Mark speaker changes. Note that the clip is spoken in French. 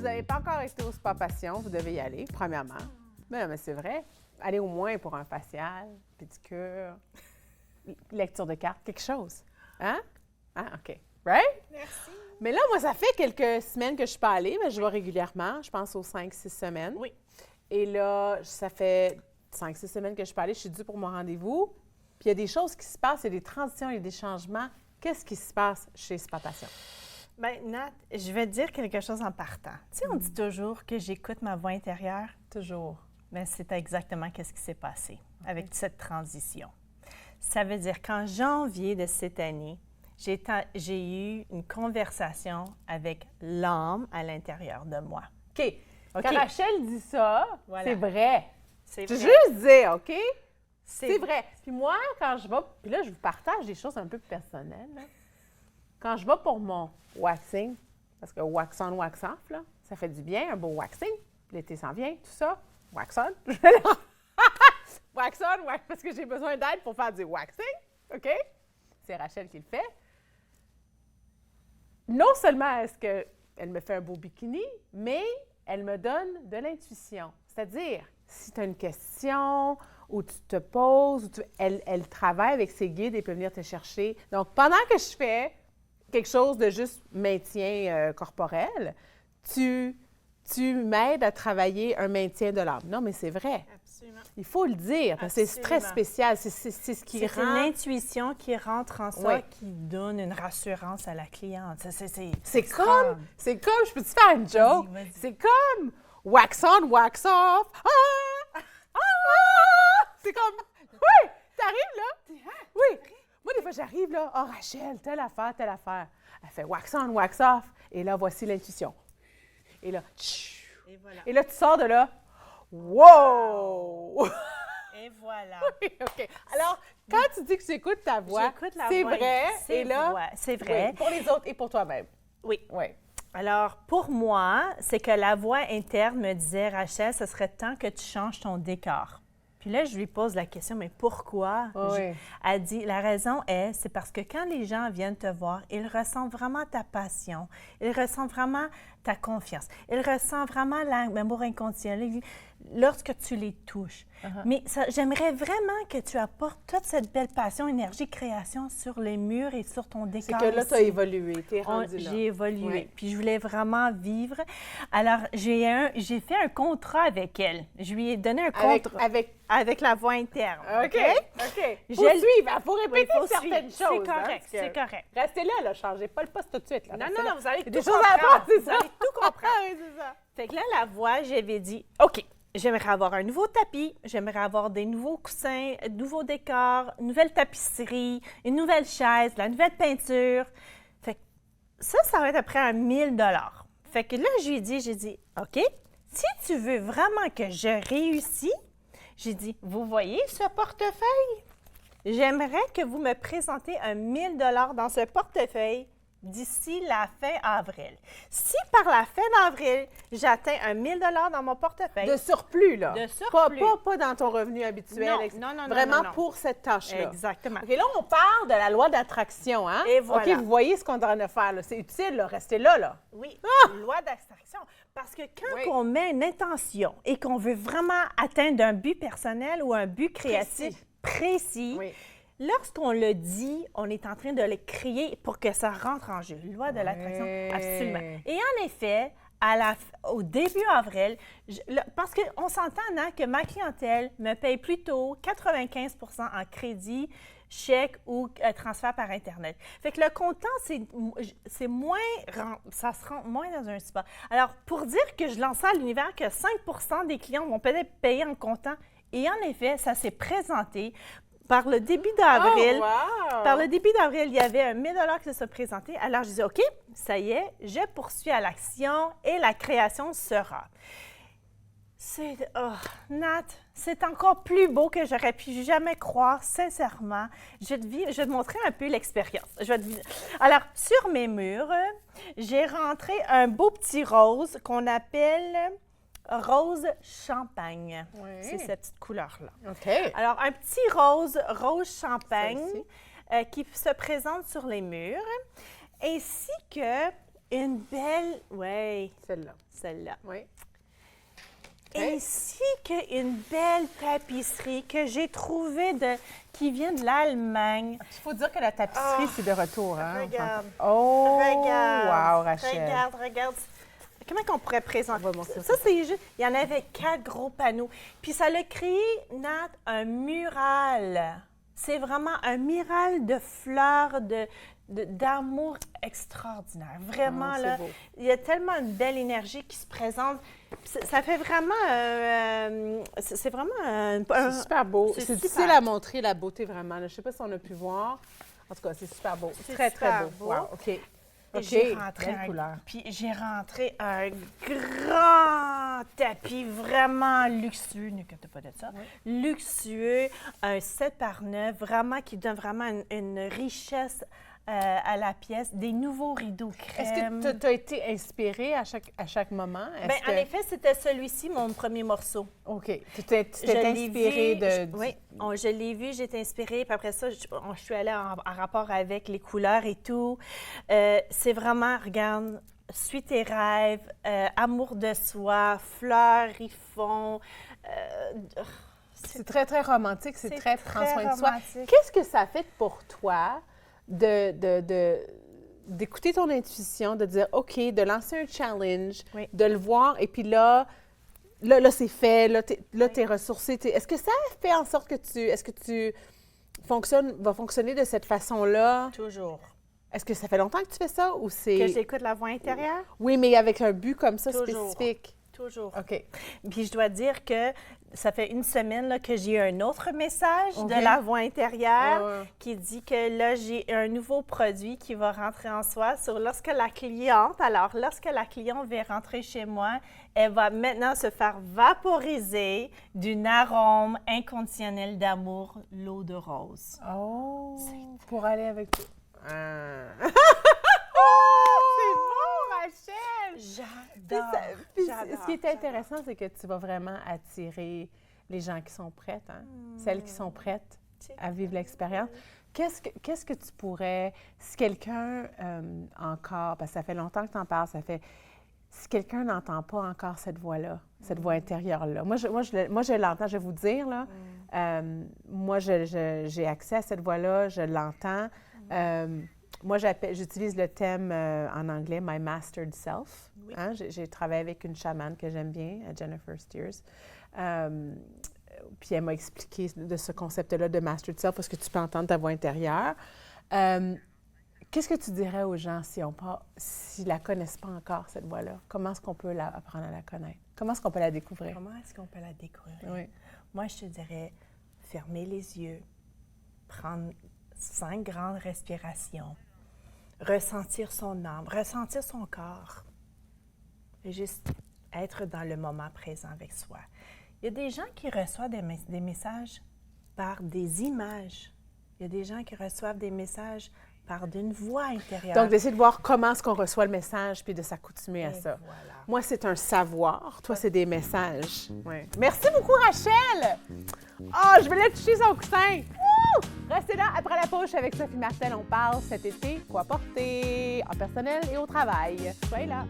Speaker 1: n'avez pas encore été au Spa Passion, vous devez y aller, premièrement. Mais c'est vrai. Allez au moins pour un facial, pédicure, lecture de cartes, quelque chose. Hein? Ah, OK. Right?
Speaker 2: Merci.
Speaker 1: Mais là, moi, ça fait quelques semaines que je ne suis pas allée, mais je vais régulièrement, je pense aux 5-6 semaines.
Speaker 2: Oui.
Speaker 1: Et là, ça fait 5-6 semaines que je ne suis pas allée, je suis due pour mon rendez-vous. Puis il y a des choses qui se passent, il y a des transitions, il y a des changements. Qu'est-ce qui se passe chez Spa Passion?
Speaker 2: Bien, Nat, je vais te dire quelque chose en partant. Tu sais, on dit toujours que j'écoute ma voix intérieure.
Speaker 1: Toujours.
Speaker 2: Bien, c'est exactement ce qui s'est passé avec cette transition. Ça veut dire qu'en janvier de cette année, j'ai eu une conversation avec l'âme à l'intérieur de moi.
Speaker 1: OK. Quand Rachel dit ça,
Speaker 2: Voilà.
Speaker 1: c'est vrai.
Speaker 2: C'est
Speaker 1: Je
Speaker 2: vrai.
Speaker 1: veux juste dire, OK?
Speaker 2: C'est
Speaker 1: vrai. Puis moi, quand je vais, puis là, je vous partage des choses un peu personnelles. Là. Quand je vais pour mon waxing, parce que wax on, wax off, là, ça fait du bien, un beau waxing. L'été s'en vient, tout ça. Wax on. Wax on, wax, parce que j'ai besoin d'aide pour faire du waxing. OK? C'est Rachel qui le fait. Non seulement est-ce qu'elle me fait un beau bikini, mais elle me donne de l'intuition. C'est-à-dire, si tu as une question ou tu te poses, elle travaille avec ses guides et peut venir te chercher. Donc, pendant que je fais quelque chose de juste maintien corporel, tu m'aides à travailler un maintien de l'âme. Non, mais c'est vrai.
Speaker 2: Absolument.
Speaker 1: Il faut le dire, parce que c'est très spécial. C'est ce qui
Speaker 2: C'est
Speaker 1: rend...
Speaker 2: une intuition qui rentre en soi,
Speaker 1: Oui.
Speaker 2: qui donne une rassurance à la cliente.
Speaker 1: C'est comme, je peux te faire une joke?
Speaker 2: Vas-y.
Speaker 1: C'est comme wax on, wax off. Ah! Ah! C'est comme, oui, t'arrives là. Oui. Moi, des fois, j'arrive là, oh Rachel, telle affaire, telle affaire. Elle fait wax on, wax off. Et là, voici l'intuition. Et là,
Speaker 2: Et voilà.
Speaker 1: et là, tu sors de là, wow!
Speaker 2: Et voilà.
Speaker 1: Oui, OK. Alors, quand tu dis que tu écoutes ta voix,
Speaker 2: J'écoute la
Speaker 1: c'est
Speaker 2: voix.
Speaker 1: vrai.
Speaker 2: C'est
Speaker 1: et là,
Speaker 2: vrai. C'est vrai.
Speaker 1: oui, pour les autres et pour toi-même.
Speaker 2: Oui.
Speaker 1: Oui.
Speaker 2: Alors, pour moi, c'est que la voix interne me disait, Rachel, ce serait temps que tu changes ton décor. Puis là, je lui pose la question, mais pourquoi?
Speaker 1: Oui.
Speaker 2: Elle dit, la raison c'est parce que quand les gens viennent te voir, ils ressentent vraiment ta passion, ils ressentent vraiment ta confiance, ils ressentent vraiment l'amour inconditionnel lorsque tu les touches. Mais j'aimerais vraiment que tu apportes toute cette belle passion, énergie, création sur les murs et sur ton décor.
Speaker 1: C'est que là, tu as
Speaker 2: aussi.
Speaker 1: évolué, tu es rendu là.
Speaker 2: J'ai évolué.
Speaker 1: Oui.
Speaker 2: Puis je voulais vraiment vivre. Alors, j'ai fait un contrat avec elle. Je lui ai donné un contrat avec la voix interne.
Speaker 1: OK. OK.
Speaker 2: Je-
Speaker 1: Faut suivre, il faut répéter
Speaker 2: Oui, faut
Speaker 1: certaines
Speaker 2: suivre.
Speaker 1: choses.
Speaker 2: C'est correct,
Speaker 1: parce que-
Speaker 2: c'est correct.
Speaker 1: Restez là, changez pas le poste tout de suite. Là.
Speaker 2: Non,
Speaker 1: Restez
Speaker 2: non,
Speaker 1: là.
Speaker 2: non, vous allez
Speaker 1: Il y a
Speaker 2: tout
Speaker 1: des choses à
Speaker 2: comprendre.
Speaker 1: apprendre, c'est
Speaker 2: Vous
Speaker 1: ça.
Speaker 2: allez tout comprendre.
Speaker 1: Oui, c'est ça.
Speaker 2: Fait que là, la voix, j'avais dit, OK, j'aimerais avoir un nouveau tapis, j'aimerais avoir des nouveaux coussins, un nouveau décor, une nouvelle tapisserie, une nouvelle chaise, la nouvelle peinture. Fait que ça va être à peu près à 1 000 $. Fait que là, j'ai dit, OK, si tu veux vraiment que je réussisse, j'ai dit, vous voyez ce portefeuille? J'aimerais que vous me présentez 1 000 $ dans ce portefeuille d'ici la fin avril. Si par la fin d'avril, j'atteins 1 000 $ dans mon portefeuille,
Speaker 1: De surplus, là.
Speaker 2: De surplus.
Speaker 1: Pas dans ton revenu habituel.
Speaker 2: Non, non, non,
Speaker 1: Vraiment
Speaker 2: non.
Speaker 1: pour cette tâche-là.
Speaker 2: exactement.
Speaker 1: OK, là, on parle de la loi d'attraction, hein?
Speaker 2: Et voilà.
Speaker 1: OK, vous voyez ce qu'on est en train de faire, là. C'est utile, là. Restez là, là.
Speaker 2: Oui, loi d'abstraction. Parce que quand
Speaker 1: Oui.
Speaker 2: on met une intention et qu'on veut vraiment atteindre un but personnel ou un but créatif précis,
Speaker 1: Oui.
Speaker 2: lorsqu'on le dit, on est en train de le crier pour que ça rentre en jeu. Loi de l'attraction,
Speaker 1: Ouais.
Speaker 2: absolument. Et en effet, au début avril, parce qu'on s'entend hein, que ma clientèle me paye plutôt 95 % en crédit, chèque ou transfert par Internet. Fait que le comptant, c'est moins, ça se rend moins dans un spa. Alors, pour dire que je lance ça à l'univers, que 5 % des clients vont peut-être payer en comptant, et en effet, ça s'est présenté par le début d'avril.
Speaker 1: Oh, wow!
Speaker 2: Par le début d'avril, il y avait 1 000 $ qui se présentait. Alors, je disais, OK, ça y est, je poursuis à l'action et la création sera. Nat, c'est encore plus beau que j'aurais pu jamais croire, sincèrement. Je vais te montrer un peu l'expérience. Alors, sur mes murs, j'ai rentré un beau petit rose qu'on appelle rose champagne.
Speaker 1: Oui.
Speaker 2: C'est cette petite couleur-là.
Speaker 1: OK.
Speaker 2: Alors, un petit rose champagne
Speaker 1: Ça
Speaker 2: qui se présente sur les murs, ainsi que Une belle... Oui,
Speaker 1: Celle-là.
Speaker 2: celle-là.
Speaker 1: Oui.
Speaker 2: Ainsi qu'une belle tapisserie que j'ai trouvée qui vient de l'Allemagne.
Speaker 1: Il faut dire que la tapisserie, c'est de retour. Hein?
Speaker 2: Regarde.
Speaker 1: Oh!
Speaker 2: Regarde.
Speaker 1: Wow, Rachel.
Speaker 2: Regarde. Comment qu'on pourrait présenter?
Speaker 1: On va montrer
Speaker 2: Ça, c'est juste... Il y en avait 4 gros panneaux. Puis ça l'a créé, Nat, un mural. C'est vraiment un mural de fleurs, d'amour extraordinaire. Vraiment,
Speaker 1: c'est
Speaker 2: là,
Speaker 1: beau.
Speaker 2: il y a tellement une belle énergie qui se présente. Ça fait vraiment... c'est vraiment
Speaker 1: C'est super beau.
Speaker 2: c'est
Speaker 1: C'est
Speaker 2: super.
Speaker 1: difficile à montrer la beauté vraiment. Je ne sais pas si on a pu voir. En tout cas, c'est super beau.
Speaker 2: C'est
Speaker 1: Très,
Speaker 2: super
Speaker 1: très beau.
Speaker 2: beau.
Speaker 1: Wow, OK.
Speaker 2: J'ai rentré
Speaker 1: belle couleur.
Speaker 2: Puis j'ai rentré un grand tapis vraiment luxueux, ne t'inquiète pas de ça, luxueux, un 7 par 9, vraiment qui donne vraiment une richesse à la pièce, des nouveaux rideaux crème.
Speaker 1: Est-ce que tu as été inspirée à chaque moment?
Speaker 2: Bien, en effet, c'était celui-ci, mon premier morceau.
Speaker 1: OK. Tu t'es
Speaker 2: Je l'ai
Speaker 1: inspirée
Speaker 2: vu,
Speaker 1: de...
Speaker 2: Oui, je l'ai vu, j'ai été inspirée. Puis après ça, je suis allée en rapport avec les couleurs et tout. C'est vraiment, regarde, suis tes rêves, amour de soi, fleurs, riffons.
Speaker 1: C'est très, très romantique. C'est très prends soin de soi.
Speaker 2: romantique.
Speaker 1: Qu'est-ce que ça fait pour toi d'écouter ton intuition, de dire OK, de lancer un challenge,
Speaker 2: Oui.
Speaker 1: de le voir, et puis là c'est fait, là, t'es ressourcé. Est-ce que ça fait en sorte que est-ce que tu vas fonctionner de cette façon-là?
Speaker 2: Toujours.
Speaker 1: Est-ce que ça fait longtemps que tu fais ça ou c'est...
Speaker 2: Que j'écoute la voix intérieure?
Speaker 1: Oui, mais avec un but comme ça
Speaker 2: Toujours.
Speaker 1: spécifique.
Speaker 2: Toujours.
Speaker 1: OK.
Speaker 2: Puis je dois dire que ça fait une semaine là, que j'ai eu un autre message
Speaker 1: OK.
Speaker 2: de la voix intérieure
Speaker 1: Ah ouais.
Speaker 2: qui dit que là, j'ai un nouveau produit qui va rentrer en soi lorsque la cliente va rentrer chez moi, elle va maintenant se faire vaporiser d'une arôme inconditionnel d'amour, l'eau de rose.
Speaker 1: Oh! Pour aller avec toi. Ah. C'est beau, Rachel!
Speaker 2: J'adore.
Speaker 1: Puis
Speaker 2: J'adore,
Speaker 1: ce qui est
Speaker 2: j'adore.
Speaker 1: intéressant, c'est que tu vas vraiment attirer les gens qui sont prêtes, hein? Celles qui sont prêtes à vivre l'expérience. Qu'est-ce que tu pourrais, si quelqu'un encore, parce que ça fait longtemps que tu en parles, si quelqu'un n'entend pas encore cette voix-là, cette voix intérieure-là, moi je l'entends, je vais vous dire, là, moi j'ai accès à cette voix-là, je l'entends. Moi, j'utilise le thème en anglais, My Mastered Self.
Speaker 2: Oui.
Speaker 1: Hein? J'ai travaillé avec une chamane que j'aime bien, Jennifer Steers. Puis elle m'a expliqué de ce concept-là de Mastered Self parce que tu peux entendre ta voix intérieure. Qu'est-ce que tu dirais aux gens s'ils ne la connaissent pas encore, cette voix-là? Comment est-ce qu'on peut apprendre à la connaître? Comment est-ce qu'on peut la découvrir?
Speaker 2: Comment est-ce qu'on peut la découvrir?
Speaker 1: Oui.
Speaker 2: Moi, je te dirais, fermer les yeux, prendre 5 grandes respirations, ressentir son âme, ressentir son corps, et juste être dans le moment présent avec soi. Il y a des gens qui reçoivent des messages par des images. Il y a des gens qui reçoivent des messages par d'une voix intérieure.
Speaker 1: Donc, d'essayer de voir comment est-ce qu'on reçoit le message puis de s'accoutumer à
Speaker 2: Et
Speaker 1: ça.
Speaker 2: voilà.
Speaker 1: Moi, c'est un savoir. Toi, c'est des messages. Ouais. Merci beaucoup, Rachel! Oh, je vais aller toucher son coussin! Wouh! Restez là. Après la pause, je suis avec Sophie Martel. On parle cet été, quoi porter en personnel et au travail. Soyez là.